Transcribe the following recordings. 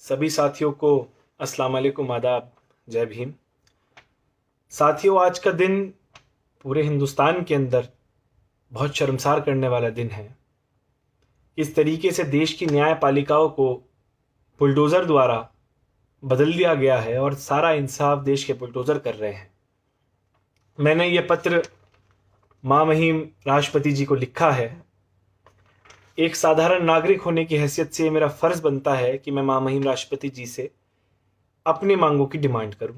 सभी साथियों को अस्सलाम वालेकुम, आदाब, जय भीम। साथियों, आज का दिन पूरे हिंदुस्तान के अंदर बहुत शर्मसार करने वाला दिन है। इस तरीके से देश की न्यायपालिकाओं को बुलडोज़र द्वारा बदल दिया गया है और सारा इंसाफ देश के बुलडोज़र कर रहे हैं। मैंने ये पत्र मां महिम राष्ट्रपति जी को लिखा है। एक साधारण नागरिक होने की हैसियत से मेरा फ़र्ज़ बनता है कि मैं मां महिम राष्ट्रपति जी से अपनी मांगों की डिमांड करूं।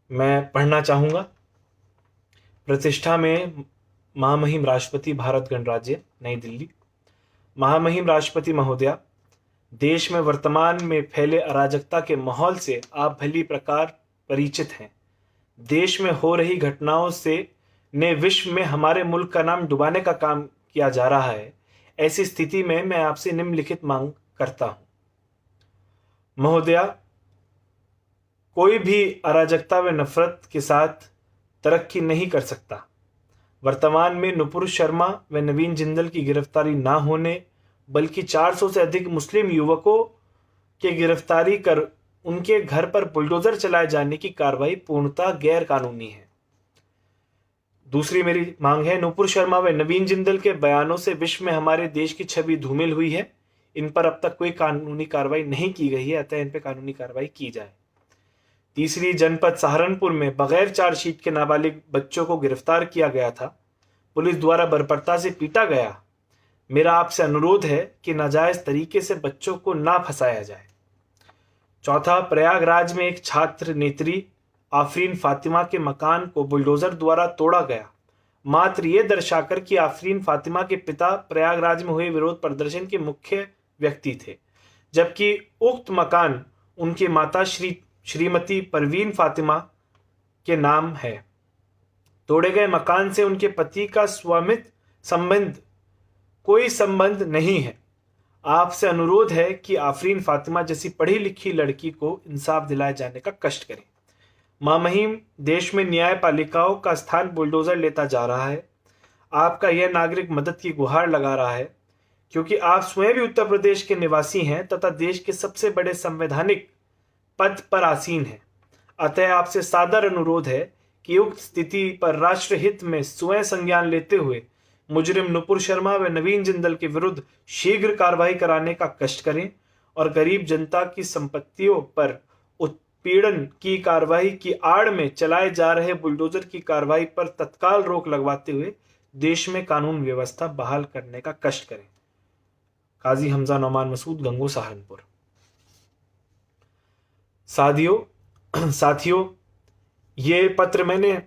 मैं पढ़ना चाहूँगा। प्रतिष्ठा में महामहिम राष्ट्रपति, भारत गणराज्य, नई दिल्ली। महामहिम राष्ट्रपति महोदया, देश में वर्तमान में फैले अराजकता के माहौल से आप भली प्रकार परिचित हैं। देश में हो रही घटनाओं से ने विश्व में हमारे मुल्क का नाम डुबाने का काम किया जा रहा है। ऐसी स्थिति में मैं आपसे निम्नलिखित मांग करता हूं। महोदया, कोई भी अराजकता व नफरत के साथ तरक्की नहीं कर सकता। वर्तमान में नुपुर शर्मा व नवीन जिंदल की गिरफ्तारी ना होने बल्कि 400 से अधिक मुस्लिम युवकों के गिरफ्तारी कर उनके घर पर बुलडोजर चलाए जाने की कार्रवाई पूर्णतः गैर कानूनी है। दूसरी मेरी मांग है, नुपुर शर्मा व नवीन जिंदल के बयानों से विश्व में हमारे देश की छवि धूमिल हुई है। इन पर अब तक कोई कानूनी कार्रवाई नहीं की गई है, अतः इन पर कानूनी कार्रवाई की जाए। तीसरी, जनपद सहारनपुर में बगैर चार्जशीट के नाबालिग बच्चों को गिरफ्तार किया गया था। पुलिस द्वारा बर्बरता से पीटा गया। मेरा आपसे अनुरोध है कि नाजायज तरीके से बच्चों को ना फंसाया जाए। चौथा, प्रयागराज में एक छात्र नेत्री आफरीन फातिमा के मकान को बुलडोजर द्वारा तोड़ा गया, मात्र ये दर्शाकर कि आफरीन फातिमा के पिता प्रयागराज में हुए विरोध प्रदर्शन के मुख्य व्यक्ति थे, जबकि उक्त मकान उनकी माता श्रीमती परवीन फातिमा के नाम है। तोड़े गए मकान से उनके पति का स्वामित्व कोई संबंध नहीं है। आपसे अनुरोध है कि आफरीन फातिमा जैसी पढ़ी लिखी लड़की को इंसाफ दिलाए जाने का कष्ट करें। मां महिम, देश में न्यायपालिकाओं का स्थान बुलडोजर लेता जा रहा है। आपका यह नागरिक मदद की गुहार लगा रहा है, क्योंकि आप स्वयं भी उत्तर प्रदेश के निवासी हैं तथा देश के सबसे बड़े संवैधानिक पद पर आसीन है। अतः आपसे सादर अनुरोध है कि उक्त स्थिति पर राष्ट्रहित में स्वयं संज्ञान लेते हुए मुजरिम नुपुर शर्मा व नवीन जिंदल के विरुद्ध शीघ्र कार्रवाई कराने का कष्ट करें और गरीब जनता की संपत्तियों पर उत्पीड़न की कार्रवाई की आड़ में चलाए जा रहे बुलडोजर की कार्रवाई पर तत्काल रोक लगवाते हुए देश में कानून व्यवस्था बहाल करने का कष्ट करें। काजी हमजा नौमान मसूद, गंगो, सहारनपुर। साथियों, ये पत्र मैंने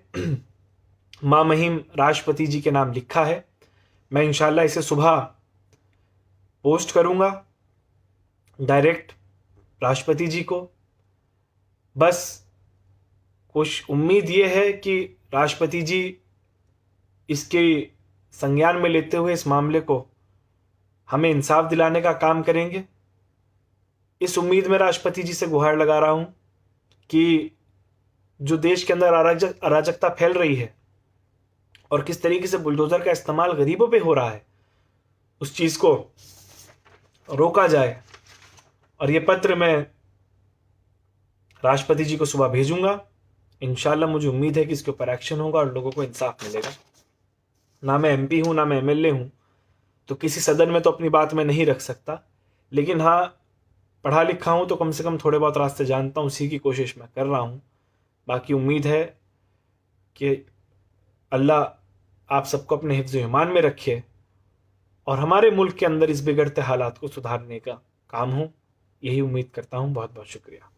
मां महिम राष्ट्रपति जी के नाम लिखा है। मैं इंशाल्लाह इसे सुबह पोस्ट करूंगा डायरेक्ट राष्ट्रपति जी को। बस कुछ उम्मीद ये है कि राष्ट्रपति जी इसके संज्ञान में लेते हुए इस मामले को हमें इंसाफ दिलाने का काम करेंगे। इस उम्मीद में राष्ट्रपति जी से गुहार लगा रहा हूं कि जो देश के अंदर अराजकता फैल रही है और किस तरीके से बुलडोजर का इस्तेमाल गरीबों पे हो रहा है, उस चीज को रोका जाए। और ये पत्र मैं राष्ट्रपति जी को सुबह भेजूंगा। इंशाल्लाह मुझे उम्मीद है कि इसके ऊपर एक्शन होगा और लोगों को इंसाफ मिलेगा। ना मैं एमपी हूं, ना मैं एमएलए हूं, तो किसी सदन में तो अपनी बात मैं नहीं रख सकता, लेकिन हाँ, पढ़ा लिखा हूं तो कम से कम थोड़े बहुत रास्ते जानता हूं। उसी की कोशिश मैं कर रहा हूं। बाकी उम्मीद है कि अल्लाह आप सबको अपने हिफ्ज़ ईमान में रखे और हमारे मुल्क के अंदर इस बिगड़ते हालात को सुधारने का काम हो। यही उम्मीद करता हूं। बहुत बहुत शुक्रिया।